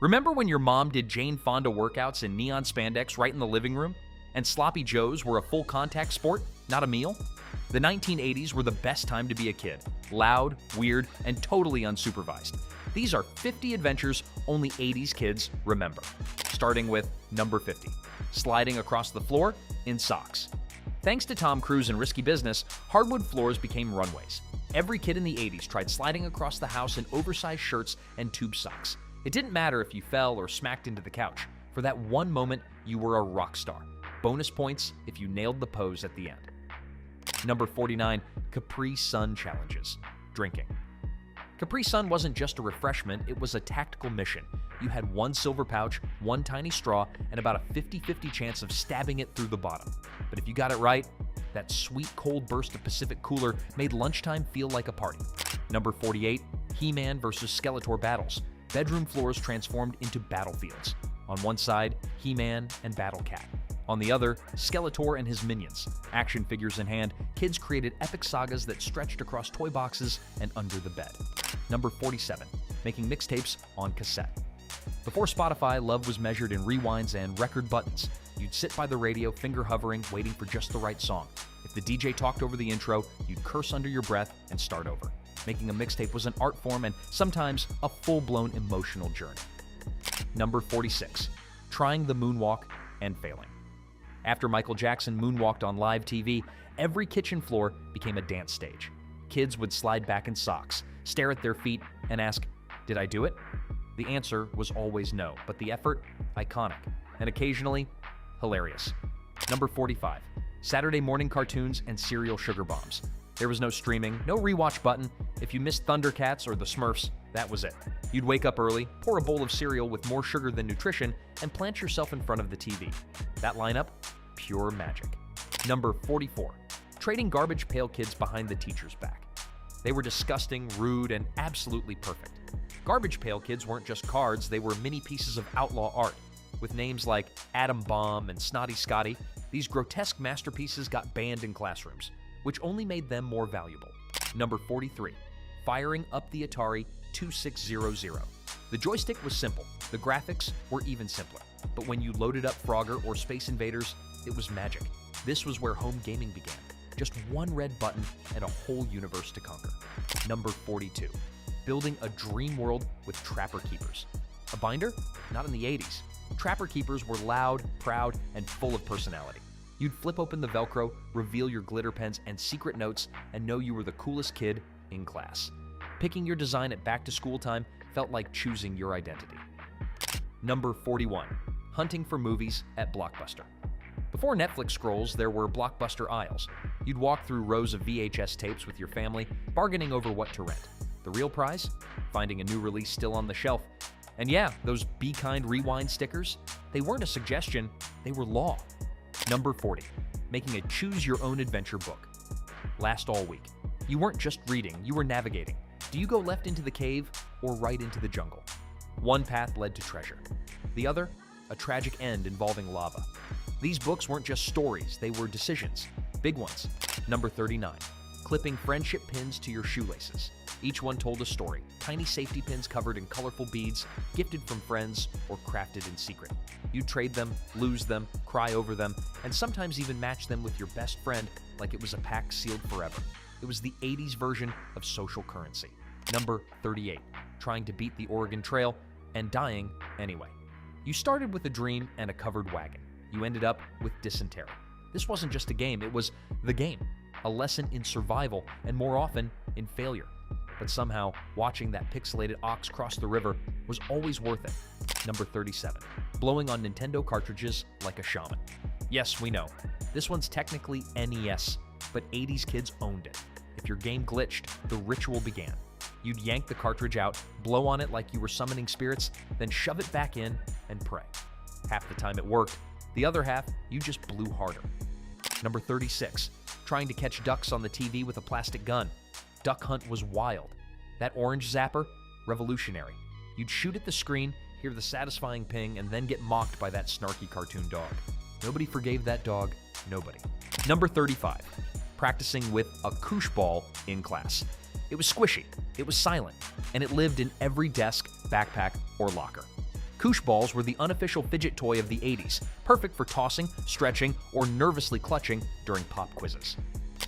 Remember when your mom did Jane Fonda workouts in neon spandex right in the living room? And sloppy joes were a full contact sport, not a meal? The 1980s were the best time to be a kid. Loud, weird, and totally unsupervised. These are 50 adventures only 80s kids remember. Starting with number 50, sliding across the floor in socks. Thanks to Tom Cruise and Risky Business, hardwood floors became runways. Every kid in the 80s tried sliding across the house in oversized shirts and tube socks. It didn't matter if you fell or smacked into the couch. For that one moment, you were a rock star. Bonus points if you nailed the pose at the end. Number 49, Capri Sun challenges. Drinking. Capri Sun wasn't just a refreshment, it was a tactical mission. You had one silver pouch, one tiny straw, and about a 50-50 chance of stabbing it through the bottom. But if you got it right, that sweet cold burst of Pacific Cooler made lunchtime feel like a party. Number 48, HeMan versus Skeletor battles. Bedroom floors transformed into battlefields. On one side, HeMan and Battle Cat. On the other, Skeletor and his minions. Action figures in hand, kids created epic sagas that stretched across toy boxes and under the bed. Number 47, making mixtapes on cassette. Before Spotify, love was measured in rewinds and record buttons. You'd sit by the radio, finger hovering, waiting for just the right song. If the DJ talked over the intro, you'd curse under your breath and start over. Making a mixtape was an art form and sometimes a full-blown emotional journey. Number 46, trying the moonwalk and failing. After Michael Jackson moonwalked on live TV, every kitchen floor became a dance stage. Kids would slide back in socks, stare at their feet, and ask, "Did I do it?" The answer was always no, but the effort, iconic, and occasionally, hilarious. Number 45, Saturday morning cartoons and cereal sugar bombs. There was no streaming, no rewatch button. If you missed Thundercats or the Smurfs, that was it. You'd wake up early, pour a bowl of cereal with more sugar than nutrition, and plant yourself in front of the TV. That lineup, pure magic. Number 44, trading garbage pail kids behind the teacher's back. They were disgusting, rude, and absolutely perfect. Garbage pail kids weren't just cards, they were mini pieces of outlaw art. With names like Atom Bomb and Snotty Scotty, these grotesque masterpieces got banned in classrooms, which only made them more valuable. Number 43, firing up the Atari 2600. The joystick was simple, the graphics were even simpler. But when you loaded up Frogger or Space Invaders, it was magic. This was where home gaming began. Just one red button and a whole universe to conquer. Number 42, building a dream world with Trapper Keepers. A binder? Not in the 80s. Trapper Keepers were loud, proud, and full of personality. You'd flip open the Velcro, reveal your glitter pens and secret notes, and know you were the coolest kid in class. Picking your design at back-to-school time felt like choosing your identity. Number 41, hunting for movies at Blockbuster. Before Netflix scrolls, there were Blockbuster aisles. You'd walk through rows of VHS tapes with your family, bargaining over what to rent. The real prize? Finding a new release still on the shelf. And yeah, those Be Kind Rewind stickers, they weren't a suggestion, they were law. Number 40, making a choose-your-own-adventure book. Last all week. You weren't just reading, you were navigating. Do you go left into the cave or right into the jungle? One path led to treasure. The other, a tragic end involving lava. These books weren't just stories, they were decisions. Big ones. Number 39, clipping friendship pins to your shoelaces. Each one told a story. Tiny safety pins covered in colorful beads, gifted from friends or crafted in secret. You'd trade them, lose them, cry over them, and sometimes even match them with your best friend like it was a pack sealed forever. It was the 80s version of social currency. Number 38, trying to beat the Oregon Trail and dying anyway. You started with a dream and a covered wagon. You ended up with dysentery. This wasn't just a game, it was the game. A lesson in survival and more often in failure. But somehow, watching that pixelated ox cross the river was always worth it. Number 37, blowing on Nintendo cartridges like a shaman. Yes, we know, this one's technically NES, but 80s kids owned it. If your game glitched, the ritual began. You'd yank the cartridge out, blow on it like you were summoning spirits, then shove it back in and pray. Half the time it worked, the other half, you just blew harder. Number 36, trying to catch ducks on the TV with a plastic gun. Duck Hunt was wild. That orange zapper, revolutionary. You'd shoot at the screen, hear the satisfying ping, and then get mocked by that snarky cartoon dog. Nobody forgave that dog, nobody. Number 35, practicing with a koosh ball in class. It was squishy, it was silent, and it lived in every desk, backpack, or locker. Koosh balls were the unofficial fidget toy of the 80s, perfect for tossing, stretching, or nervously clutching during pop quizzes.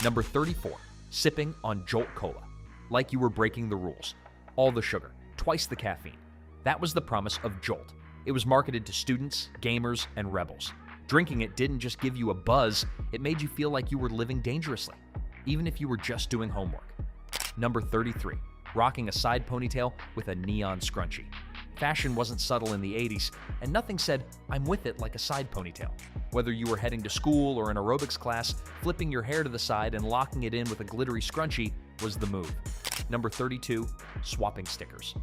Number 34. Sipping on Jolt Cola. Like you were breaking the rules. All the sugar, twice the caffeine. That was the promise of Jolt. It was marketed to students, gamers, and rebels. Drinking it didn't just give you a buzz, it made you feel like you were living dangerously, even if you were just doing homework. Number 33. Rocking a side ponytail with a neon scrunchie. Fashion wasn't subtle in the 80s, and nothing said, "I'm with it," like a side ponytail. Whether you were heading to school or an aerobics class, flipping your hair to the side and locking it in with a glittery scrunchie was the move. Number 32. Swapping stickers.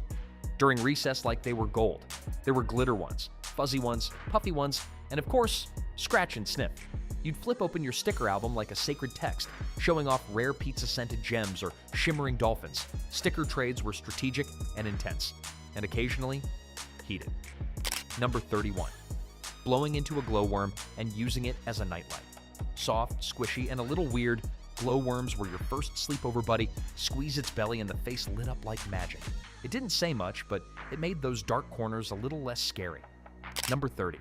During recess like they were gold. There were glitter ones, fuzzy ones, puffy ones, and of course, scratch and sniff. You'd flip open your sticker album like a sacred text, showing off rare pizza-scented gems or shimmering dolphins. Sticker trades were strategic and intense, and occasionally heated. Number 31. Blowing into a glowworm and using it as a nightlight. Soft, squishy, and a little weird, glowworms were your first sleepover buddy. Squeeze its belly and the face lit up like magic. It didn't say much, but it made those dark corners a little less scary. Number 30.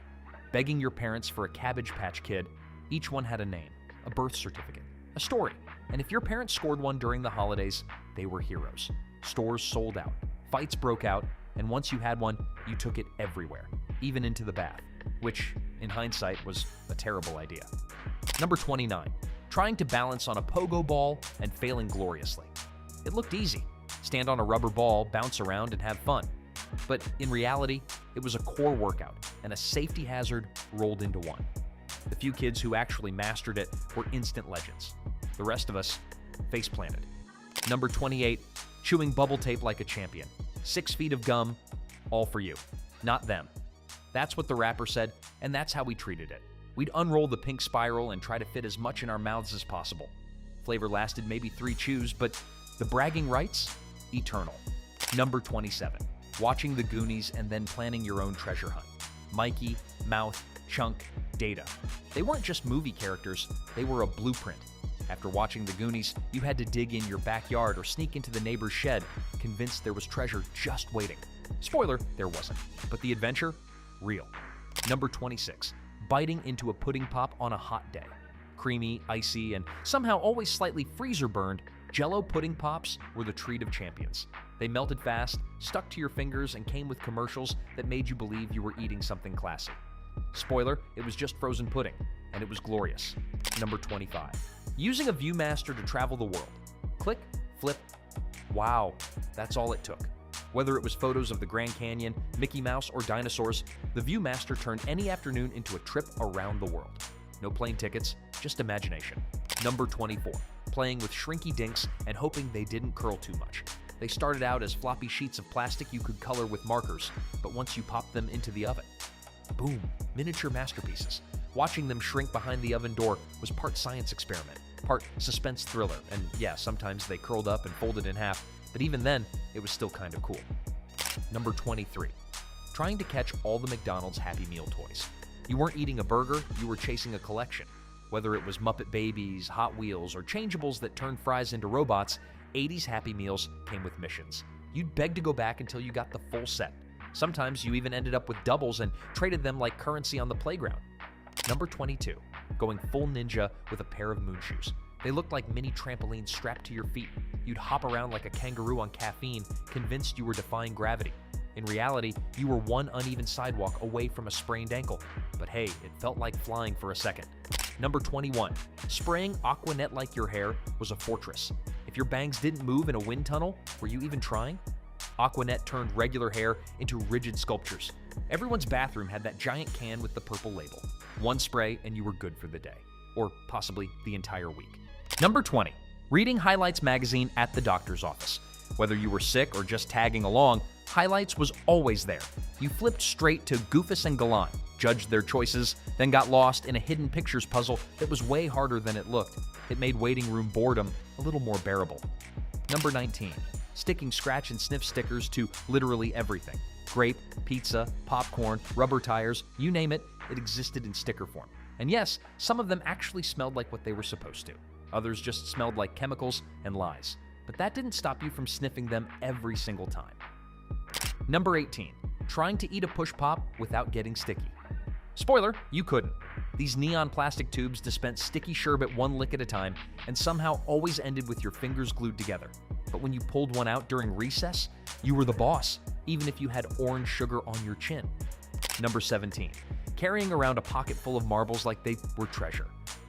Begging your parents for a Cabbage Patch Kid. Each one had a name, a birth certificate, a story, and if your parents scored one during the holidays, they were heroes. Stores sold out, fights broke out, and once you had one, you took it everywhere, even into the bath, which, in hindsight, was a terrible idea. Number 29. Trying to balance on a Pogo Ball and failing gloriously. It looked easy. Stand on a rubber ball, bounce around, and have fun. But in reality, it was a core workout and a safety hazard rolled into one. The few kids who actually mastered it were instant legends. The rest of us face-planted. Number 28. Chewing bubble tape like a champion. 6 feet of gum, all for you, not them. That's what the rapper said, and that's how we treated it. We'd unroll the pink spiral and try to fit as much in our mouths as possible. Flavor lasted maybe 3 chews, but the bragging rights? Eternal. Number 27. Watching the Goonies and then planning your own treasure hunt. Mikey, Mouth, Chunk, Data. They weren't just movie characters, they were a blueprint. After watching the Goonies, you had to dig in your backyard or sneak into the neighbor's shed, convinced there was treasure just waiting. Spoiler, there wasn't. But the adventure? Real. Number 26. Biting into a pudding pop on a hot day. Creamy, icy, and somehow always slightly freezer-burned, Jell-O pudding pops were the treat of champions. They melted fast, stuck to your fingers, and came with commercials that made you believe you were eating something classy. Spoiler, it was just frozen pudding, and it was glorious. Number 25. Using a Viewmaster to travel the world. Click, flip, wow, that's all it took. Whether it was photos of the Grand Canyon, Mickey Mouse, or dinosaurs, the Viewmaster turned any afternoon into a trip around the world. No plane tickets, just imagination. Number 24. Playing with Shrinky Dinks and hoping they didn't curl too much. They started out as floppy sheets of plastic you could color with markers, but once you popped them into the oven, boom, miniature masterpieces. Watching them shrink behind the oven door was part science experiment, part suspense thriller, and yeah, sometimes they curled up and folded in half, but even then, it was still kind of cool. Number 23. Trying to catch all the McDonald's Happy Meal toys. You weren't eating a burger, you were chasing a collection. Whether it was Muppet Babies, Hot Wheels, or changeables that turned fries into robots, 80s Happy Meals came with missions. You'd beg to go back until you got the full set. Sometimes you even ended up with doubles and traded them like currency on the playground. Number 22. Going full ninja with a pair of moon shoes. They looked like mini trampolines strapped to your feet. You'd hop around like a kangaroo on caffeine, convinced you were defying gravity. In reality, you were one uneven sidewalk away from a sprained ankle. But hey, it felt like flying for a second. Number 21. Spraying aquanet like your hair was a fortress. If your bangs didn't move in a wind tunnel, were you even trying? Aquanet turned regular hair into rigid sculptures. Everyone's bathroom had that giant can with the purple label. One spray and you were good for the day. Or possibly the entire week. Number 20. Reading Highlights magazine at the doctor's office. Whether you were sick or just tagging along, Highlights was always there. You flipped straight to Goofus and Gallant, judged their choices, then got lost in a hidden pictures puzzle that was way harder than it looked. It made waiting room boredom a little more bearable. Number 19. Sticking scratch and sniff stickers to literally everything. Grape, pizza, popcorn, rubber tires, you name it, it existed in sticker form. And yes, some of them actually smelled like what they were supposed to. Others just smelled like chemicals and lies. But that didn't stop you from sniffing them every single time. Number 18. trying to eat a push pop without getting sticky. Spoiler, you couldn't. These neon plastic tubes dispensed sticky sherbet one lick at a time and somehow always ended with your fingers glued together. But when you pulled one out during recess, you were the boss, even if you had orange sugar on your chin. Number 17. Carrying around a pocket full of marbles like they were treasure.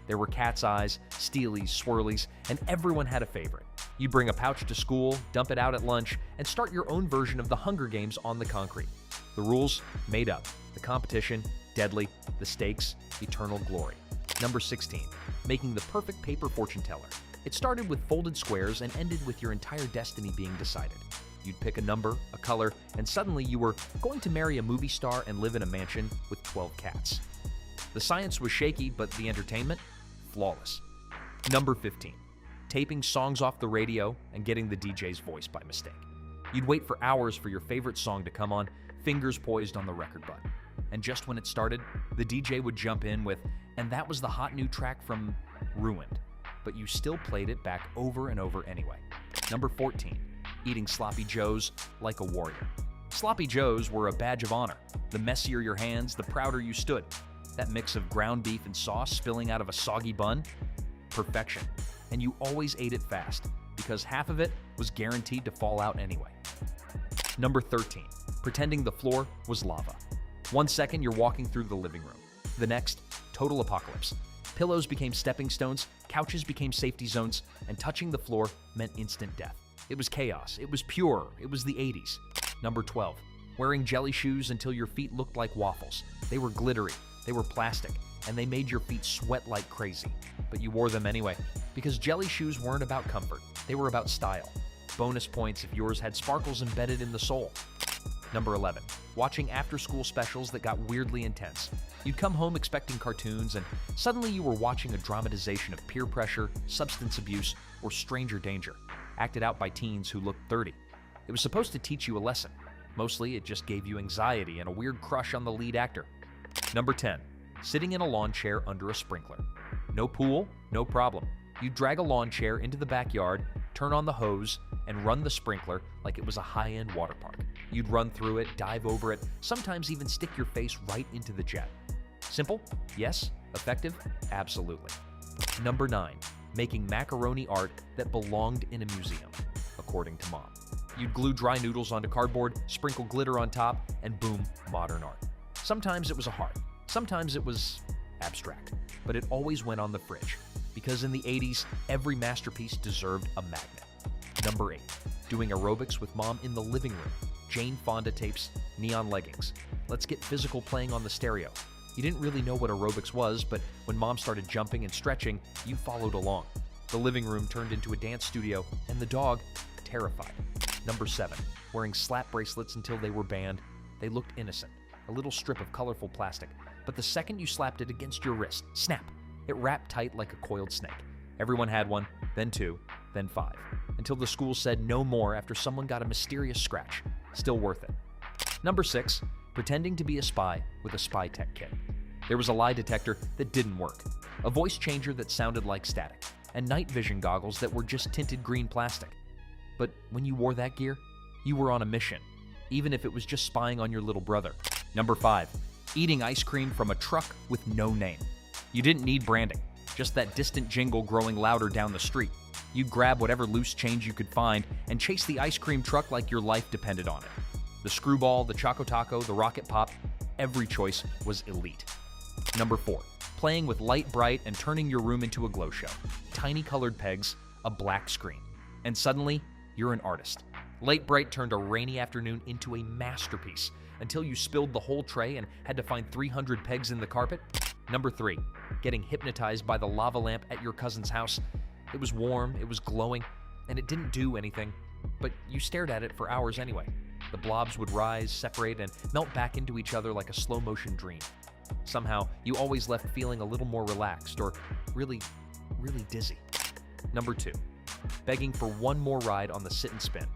There were cat's eyes, steelies, swirlies, and everyone had a favorite. You'd bring a pouch to school, dump it out at lunch, and start your own version of the Hunger Games on the concrete. The rules, made up. The competition, deadly. The stakes, eternal glory. Number 16. Making the perfect paper fortune teller. It started with folded squares and ended with your entire destiny being decided. You'd pick a number, a color, and suddenly you were going to marry a movie star and live in a mansion with 12 cats. The science was shaky, but the entertainment? Flawless. Number 15. Taping songs off the radio and getting the DJ's voice by mistake. You'd wait for hours for your favorite song to come on, fingers poised on the record button. And just when it started, the DJ would jump in with, "And that was the hot new track from Ruined." But you still played it back over and over anyway. Number 14. Eating sloppy joes like a warrior. Sloppy joes were a badge of honor. The messier your hands, the prouder you stood. That mix of ground beef and sauce spilling out of a soggy bun? Perfection. And you always ate it fast, because half of it was guaranteed to fall out anyway. Number 13. Pretending the floor was lava. 1 second you're walking through the living room. The next, total apocalypse. Pillows became stepping stones, couches became safety zones, and touching the floor meant instant death. It was chaos. It was pure. It was the 80s. Number 12. Wearing jelly shoes until your feet looked like waffles. They were glittery. They were plastic. And they made your feet sweat like crazy. But you wore them anyway, because jelly shoes weren't about comfort. They were about style. Bonus points if yours had sparkles embedded in the sole. Number 11. Watching after-school specials that got weirdly intense. You'd come home expecting cartoons, and suddenly you were watching a dramatization of peer pressure, substance abuse, or stranger danger, acted out by teens who looked 30. It was supposed to teach you a lesson. Mostly, it just gave you anxiety and a weird crush on the lead actor. Number 10. Sitting in a lawn chair under a sprinkler. No pool, no problem. You'd drag a lawn chair into the backyard, turn on the hose, and run the sprinkler like it was a high-end water park. You'd run through it, dive over it, sometimes even stick your face right into the jet. Simple? Yes. Effective? Absolutely. Number 9. Making macaroni art that belonged in a museum, according to Mom. You'd glue dry noodles onto cardboard, sprinkle glitter on top, and boom, modern art. Sometimes it was a heart. Sometimes it was abstract. But it always went on the fridge, because in the 80s, every masterpiece deserved a magnet. Number 8. Doing aerobics with Mom in the living room. Jane Fonda tapes, neon leggings. Let's get physical playing on the stereo. You didn't really know what aerobics was, but when Mom started jumping and stretching, you followed along. The living room turned into a dance studio, and the dog, terrified. Number 7. Wearing slap bracelets until they were banned. They looked innocent, a little strip of colorful plastic. But the second you slapped it against your wrist, snap, it wrapped tight like a coiled snake. Everyone had one, then 2, then 5, until the school said no more after someone got a mysterious scratch. Still worth it. Number 6. Pretending to be a spy with a spy tech kit. There was a lie detector that didn't work, a voice changer that sounded like static, and night vision goggles that were just tinted green plastic. But when you wore that gear, you were on a mission, even if it was just spying on your little brother. Number 5. Eating ice cream from a truck with no name. You didn't need branding, just that distant jingle growing louder down the street. You'd grab whatever loose change you could find and chase the ice cream truck like your life depended on it. The Screwball, the Choco Taco, the Rocket Pop, every choice was elite. Number 4. Playing with Light Bright and turning your room into a glow show. Tiny colored pegs, a black screen. And suddenly, you're an artist. Light Bright turned a rainy afternoon into a masterpiece until you spilled the whole tray and had to find 300 pegs in the carpet. Number 3. Getting hypnotized by the lava lamp at your cousin's house. It was warm, it was glowing, and it didn't do anything, but you stared at it for hours anyway. The blobs would rise, separate, and melt back into each other like a slow-motion dream. Somehow, you always left feeling a little more relaxed or really dizzy. Number 2. Begging for one more ride on the sit and spin.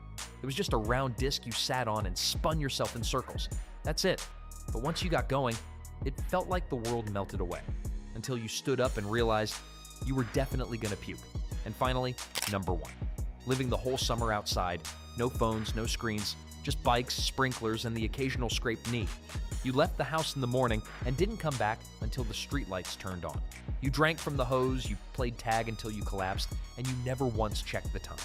It was just a round disc you sat on and spun yourself in circles. That's it. But once you got going, it felt like the world melted away, until you stood up and realized you were definitely gonna puke. And finally, number 1. Living the whole summer outside, no phones, no screens, Just bikes, sprinklers, and the occasional scraped knee. You left the house in the morning and didn't come back until the streetlights turned on. You drank from the hose, you played tag until you collapsed, and you never once checked the time.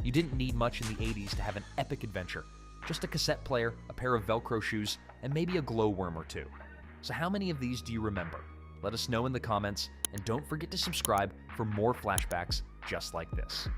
You didn't need much in the 80s to have an epic adventure. Just a cassette player, a pair of Velcro shoes, and maybe a glowworm or two. So how many of these do you remember? Let us know in the comments, and don't forget to subscribe for more flashbacks just like this.